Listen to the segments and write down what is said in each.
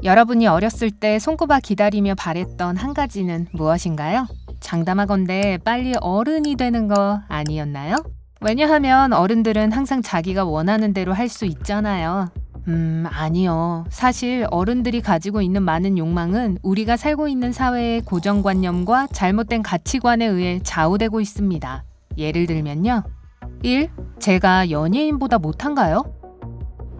여러분이 어렸을 때 손꼽아 기다리며 바랬던 한 가지는 무엇인가요? 장담하건대 빨리 어른이 되는 거 아니었나요? 왜냐하면 어른들은 항상 자기가 원하는 대로 할 수 있잖아요. 아니요. 사실 어른들이 가지고 있는 많은 욕망은 우리가 살고 있는 사회의 고정관념과 잘못된 가치관에 의해 좌우되고 있습니다. 예를 들면요. 1. 제가 연예인보다 못한가요?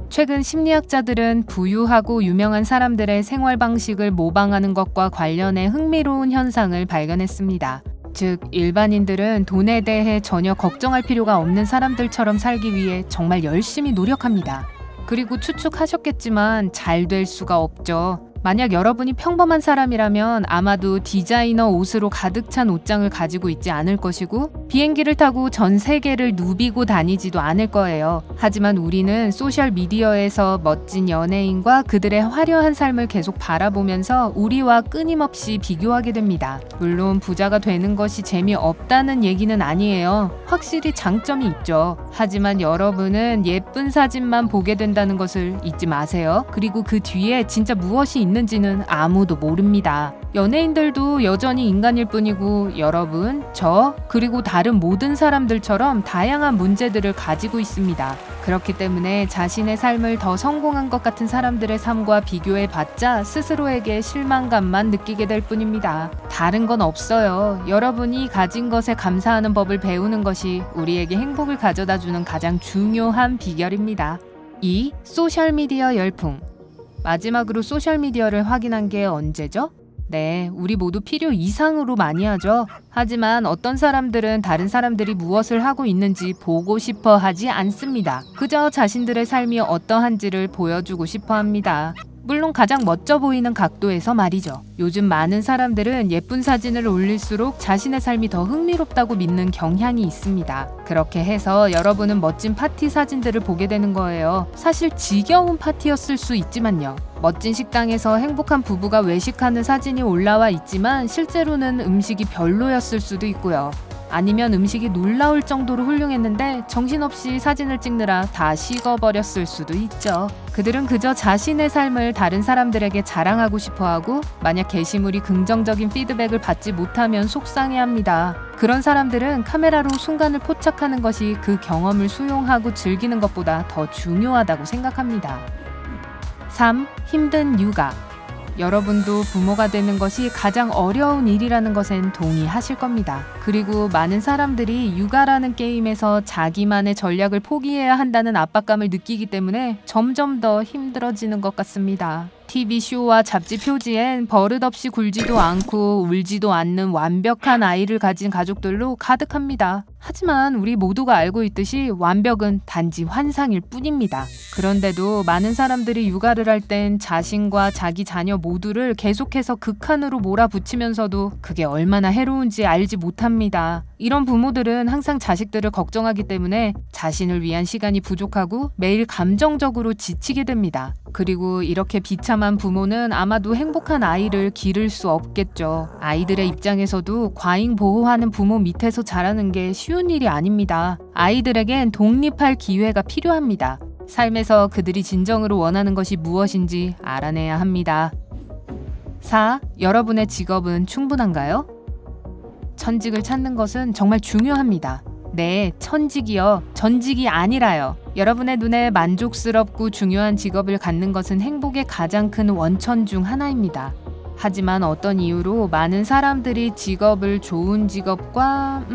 최근 심리학자들은 부유하고 유명한 사람들의 생활 방식을 모방하는 것과 관련해 흥미로운 현상을 발견했습니다. 즉, 일반인들은 돈에 대해 전혀 걱정할 필요가 없는 사람들처럼 살기 위해 정말 열심히 노력합니다. 그리고 추측하셨겠지만 잘 될 수가 없죠. 만약 여러분이 평범한 사람이라면 아마도 디자이너 옷으로 가득 찬 옷장을 가지고 있지 않을 것이고 비행기를 타고 전 세계를 누비고 다니지도 않을 거예요. 하지만 우리는 소셜미디어에서 멋진 연예인과 그들의 화려한 삶을 계속 바라보면서 우리와 끊임없이 비교하게 됩니다. 물론 부자가 되는 것이 재미없다는 얘기는 아니에요. 확실히 장점이 있죠. 하지만 여러분은 예쁜 사진만 보게 된다는 것을 잊지 마세요. 그리고 그 뒤에 진짜 무엇이 있는지는 아무도 모릅니다. 연예인들도 여전히 인간일 뿐이고 여러분, 저, 그리고 다른 모든 사람들처럼 다양한 문제들을 가지고 있습니다. 그렇기 때문에 자신의 삶을 더 성공한 것 같은 사람들의 삶과 비교해봤자 스스로에게 실망감만 느끼게 될 뿐입니다. 다른 건 없어요. 여러분이 가진 것에 감사하는 법을 배우는 것이 우리에게 행복을 가져다주는 가장 중요한 비결입니다. 2. 소셜미디어 열풍. 마지막으로 소셜미디어를 확인한 게 언제죠? 네, 우리 모두 필요 이상으로 많이 하죠. 하지만 어떤 사람들은 다른 사람들이 무엇을 하고 있는지 보고 싶어 하지 않습니다. 그저 자신들의 삶이 어떠한지를 보여주고 싶어 합니다. 물론 가장 멋져 보이는 각도에서 말이죠. 요즘 많은 사람들은 예쁜 사진을 올릴수록 자신의 삶이 더 흥미롭다고 믿는 경향이 있습니다. 그렇게 해서 여러분은 멋진 파티 사진들을 보게 되는 거예요. 사실 지겨운 파티였을 수 있지만요. 멋진 식당에서 행복한 부부가 외식하는 사진이 올라와 있지만 실제로는 음식이 별로였을 수도 있고요. 아니면 음식이 놀라울 정도로 훌륭했는데 정신없이 사진을 찍느라 다 식어버렸을 수도 있죠. 그들은 그저 자신의 삶을 다른 사람들에게 자랑하고 싶어하고 만약 게시물이 긍정적인 피드백을 받지 못하면 속상해합니다. 그런 사람들은 카메라로 순간을 포착하는 것이 그 경험을 수용하고 즐기는 것보다 더 중요하다고 생각합니다. 3. 힘든 육아. 여러분도 부모가 되는 것이 가장 어려운 일이라는 것엔 동의하실 겁니다. 그리고 많은 사람들이 육아라는 게임에서 자기만의 전략을 포기해야 한다는 압박감을 느끼기 때문에 점점 더 힘들어지는 것 같습니다. TV쇼와 잡지 표지엔 버릇없이 굴지도 않고 울지도 않는 완벽한 아이를 가진 가족들로 가득합니다. 하지만 우리 모두가 알고 있듯이 완벽은 단지 환상일 뿐입니다. 그런데도 많은 사람들이 육아를 할 땐 자신과 자기 자녀 모두를 계속해서 극한으로 몰아붙이면서도 그게 얼마나 해로운지 알지 못합니다. 이런 부모들은 항상 자식들을 걱정하기 때문에 자신을 위한 시간이 부족하고 매일 감정적으로 지치게 됩니다. 그리고 이렇게 비참한 부모는 아마도 행복한 아이를 기를 수 없겠죠. 아이들의 입장에서도 과잉 보호하는 부모 밑에서 자라는 게 쉬운 일이 아닙니다. 아이들에겐 독립할 기회가 필요합니다. 삶에서 그들이 진정으로 원하는 것이 무엇인지 알아내야 합니다. 4. 여러분의 직업은 충분한가요? 천직을 찾는 것은 정말 중요합니다. 네, 천직이요. 전직이 아니라요. 여러분의 눈에 만족스럽고 중요한 직업을 갖는 것은 행복의 가장 큰 원천 중 하나입니다. 하지만 어떤 이유로 많은 사람들이 직업을 좋은 직업과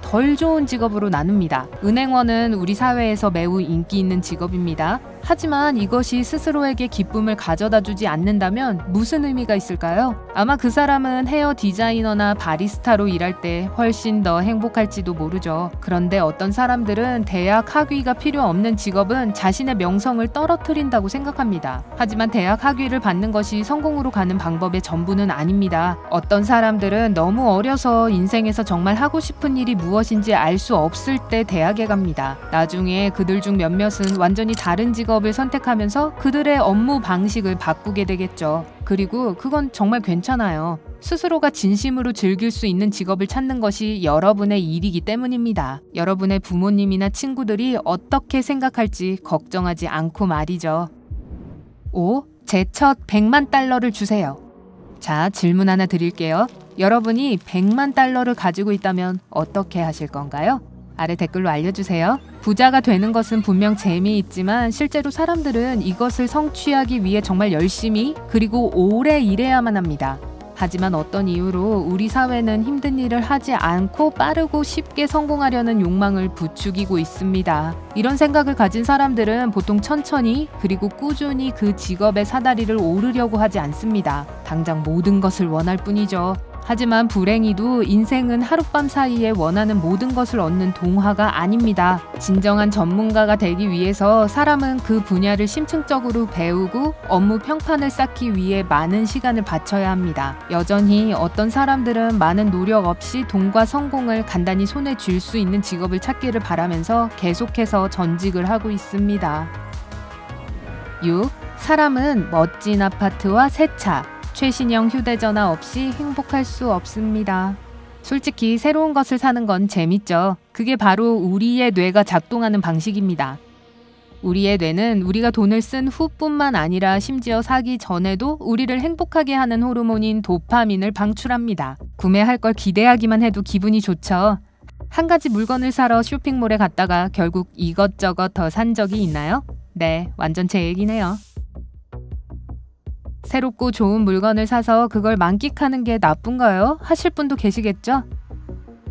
덜 좋은 직업으로 나눕니다. 은행원은 우리 사회에서 매우 인기 있는 직업입니다. 하지만 이것이 스스로에게 기쁨을 가져다 주지 않는다면 무슨 의미가 있을까요? 아마 그 사람은 헤어 디자이너나 바리스타로 일할 때 훨씬 더 행복할지도 모르죠. 그런데 어떤 사람들은 대학 학위가 필요 없는 직업은 자신의 명성을 떨어뜨린다고 생각합니다. 하지만 대학 학위를 받는 것이 성공으로 가는 방법의 전부는 아닙니다. 어떤 사람들은 너무 어려서 인생에서 정말 하고 싶은 일이 무엇인지 알 수 없을 때 대학에 갑니다. 나중에 그들 중 몇몇은 완전히 다른 직업을 선택하면서 그들의 업무 방식을 바꾸게 되겠죠. 그리고 그건 정말 괜찮아요. 스스로가 진심으로 즐길 수 있는 직업을 찾는 것이 여러분의 일이기 때문입니다. 여러분의 부모님이나 친구들이 어떻게 생각할지 걱정하지 않고 말이죠. 5. 제 첫 100만 달러를 주세요. 자, 질문 하나 드릴게요. 여러분이 100만 달러를 가지고 있다면 어떻게 하실 건가요? 아래 댓글로 알려주세요. 부자가 되는 것은 분명 재미있지만 실제로 사람들은 이것을 성취하기 위해 정말 열심히 그리고 오래 일해야만 합니다. 하지만 어떤 이유로 우리 사회는 힘든 일을 하지 않고 빠르고 쉽게 성공하려는 욕망을 부추기고 있습니다. 이런 생각을 가진 사람들은 보통 천천히 그리고 꾸준히 그 직업의 사다리를 오르려고 하지 않습니다. 당장 모든 것을 원할 뿐이죠. 하지만 불행히도 인생은 하룻밤 사이에 원하는 모든 것을 얻는 동화가 아닙니다. 진정한 전문가가 되기 위해서 사람은 그 분야를 심층적으로 배우고 업무 평판을 쌓기 위해 많은 시간을 바쳐야 합니다. 여전히 어떤 사람들은 많은 노력 없이 돈과 성공을 간단히 손에 쥘 수 있는 직업을 찾기를 바라면서 계속해서 전직을 하고 있습니다. 6. 사람은 멋진 아파트와 새 차, 최신형 휴대전화 없이 행복할 수 없습니다. 솔직히 새로운 것을 사는 건 재밌죠. 그게 바로 우리의 뇌가 작동하는 방식입니다. 우리의 뇌는 우리가 돈을 쓴 후뿐만 아니라 심지어 사기 전에도 우리를 행복하게 하는 호르몬인 도파민을 방출합니다. 구매할 걸 기대하기만 해도 기분이 좋죠. 한 가지 물건을 사러 쇼핑몰에 갔다가 결국 이것저것 더 산 적이 있나요? 네, 완전 제 얘기네요. 새롭고 좋은 물건을 사서 그걸 만끽하는 게 나쁜가요? 하실 분도 계시겠죠?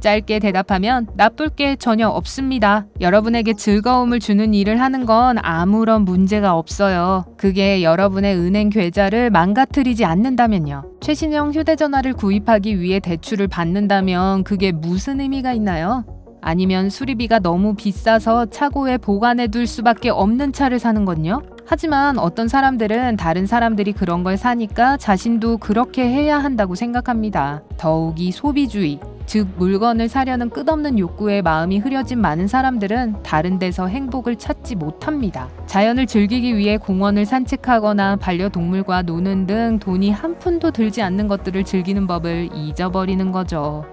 짧게 대답하면 나쁠 게 전혀 없습니다. 여러분에게 즐거움을 주는 일을 하는 건 아무런 문제가 없어요. 그게 여러분의 은행 계좌를 망가뜨리지 않는다면요. 최신형 휴대전화를 구입하기 위해 대출을 받는다면 그게 무슨 의미가 있나요? 아니면 수리비가 너무 비싸서 차고에 보관해 둘 수밖에 없는 차를 사는 건요? 하지만 어떤 사람들은 다른 사람들이 그런 걸 사니까 자신도 그렇게 해야 한다고 생각합니다. 더욱이 소비주의, 즉 물건을 사려는 끝없는 욕구에 마음이 흐려진 많은 사람들은 다른 데서 행복을 찾지 못합니다. 자연을 즐기기 위해 공원을 산책하거나 반려동물과 노는 등 돈이 한 푼도 들지 않는 것들을 즐기는 법을 잊어버리는 거죠.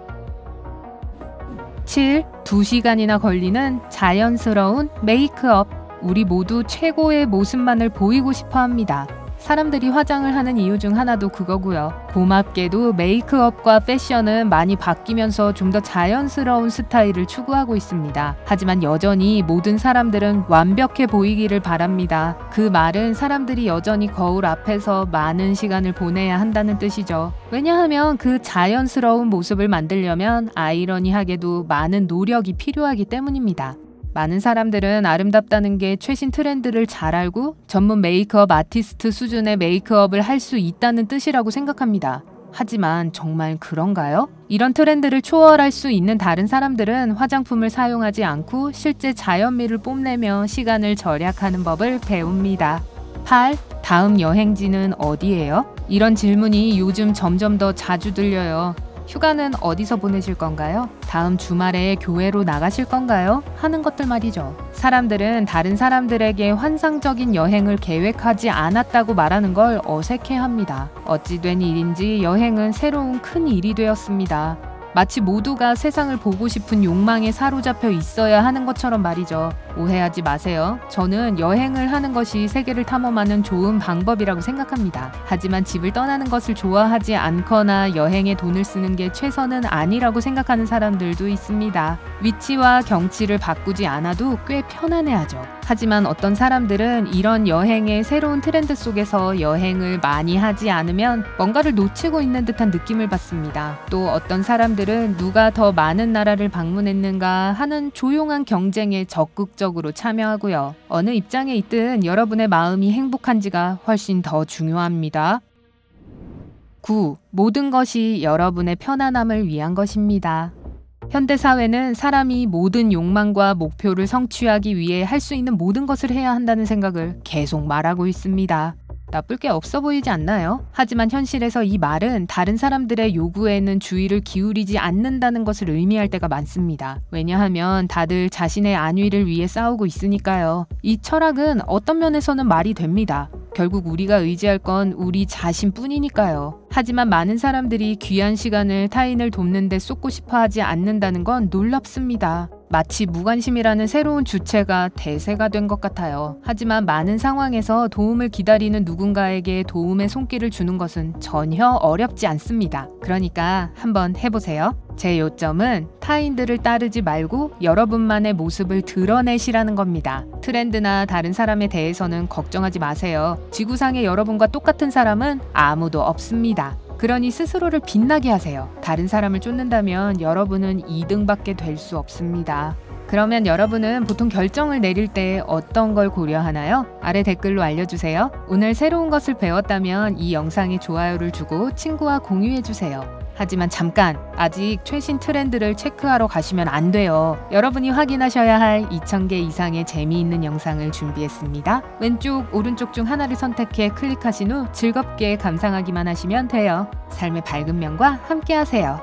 7. 2시간이나 걸리는 자연스러운 메이크업. 우리 모두 최고의 모습만을 보이고 싶어 합니다. 사람들이 화장을 하는 이유 중 하나도 그거고요. 고맙게도 메이크업과 패션은 많이 바뀌면서 좀 더 자연스러운 스타일을 추구하고 있습니다. 하지만 여전히 모든 사람들은 완벽해 보이기를 바랍니다. 그 말은 사람들이 여전히 거울 앞에서 많은 시간을 보내야 한다는 뜻이죠. 왜냐하면 그 자연스러운 모습을 만들려면 아이러니하게도 많은 노력이 필요하기 때문입니다. 많은 사람들은 아름답다는 게 최신 트렌드를 잘 알고 전문 메이크업 아티스트 수준의 메이크업을 할 수 있다는 뜻이라고 생각합니다. 하지만 정말 그런가요? 이런 트렌드를 초월할 수 있는 다른 사람들은 화장품을 사용하지 않고 실제 자연미를 뽐내며 시간을 절약하는 법을 배웁니다. 8. 다음 여행지는 어디예요? 이런 질문이 요즘 점점 더 자주 들려요. 휴가는 어디서 보내실 건가요? 다음 주말에 교회로 나가실 건가요? 하는 것들 말이죠. 사람들은 다른 사람들에게 환상적인 여행을 계획하지 않았다고 말하는 걸 어색해합니다. 어찌 된 일인지 여행은 새로운 큰 일이 되었습니다. 마치 모두가 세상을 보고 싶은 욕망에 사로잡혀 있어야 하는 것처럼 말이죠. 오해하지 마세요. 저는 여행을 하는 것이 세계를 탐험하는 좋은 방법이라고 생각합니다. 하지만 집을 떠나는 것을 좋아하지 않거나 여행에 돈을 쓰는 게 최선은 아니라고 생각하는 사람들도 있습니다. 위치와 경치를 바꾸지 않아도 꽤 편안해하죠. 하지만 어떤 사람들은 이런 여행의 새로운 트렌드 속에서 여행을 많이 하지 않으면 뭔가를 놓치고 있는 듯한 느낌을 받습니다. 또 어떤 사람들은 누가 더 많은 나라를 방문했는가 하는 조용한 경쟁에 적극적으로 참여하고요. 어느 입장에 있든 여러분의 마음이 행복한지가 훨씬 더 중요합니다. 9. 모든 것이 여러분의 편안함을 위한 것입니다. 현대사회는 사람이 모든 욕망과 목표를 성취하기 위해 할 수 있는 모든 것을 해야 한다는 생각을 계속 말하고 있습니다. 나쁠 게 없어 보이지 않나요? 하지만 현실에서 이 말은 다른 사람들의 요구에는 주의를 기울이지 않는다는 것을 의미할 때가 많습니다. 왜냐하면 다들 자신의 안위를 위해 싸우고 있으니까요. 이 철학은 어떤 면에서는 말이 됩니다. 결국 우리가 의지할 건 우리 자신뿐이니까요. 하지만 많은 사람들이 귀한 시간을 타인을 돕는 데 쏟고 싶어 하지 않는다는 건 놀랍습니다. 마치 무관심이라는 새로운 주체가 대세가 된 것 같아요. 하지만 많은 상황에서 도움을 기다리는 누군가에게 도움의 손길을 주는 것은 전혀 어렵지 않습니다. 그러니까 한번 해보세요. 제 요점은 타인들을 따르지 말고 여러분만의 모습을 드러내시라는 겁니다. 트렌드나 다른 사람에 대해서는 걱정하지 마세요. 지구상에 여러분과 똑같은 사람은 아무도 없습니다. 그러니 스스로를 빛나게 하세요. 다른 사람을 쫓는다면 여러분은 2등밖에 될 수 없습니다. 그러면 여러분은 보통 결정을 내릴 때 어떤 걸 고려하나요? 아래 댓글로 알려주세요. 오늘 새로운 것을 배웠다면 이 영상에 좋아요를 주고 친구와 공유해주세요. 하지만 잠깐, 아직 최신 트렌드를 체크하러 가시면 안 돼요. 여러분이 확인하셔야 할 2000개 이상의 재미있는 영상을 준비했습니다. 왼쪽, 오른쪽 중 하나를 선택해 클릭하신 후 즐겁게 감상하기만 하시면 돼요. 삶의 밝은 면과 함께 하세요.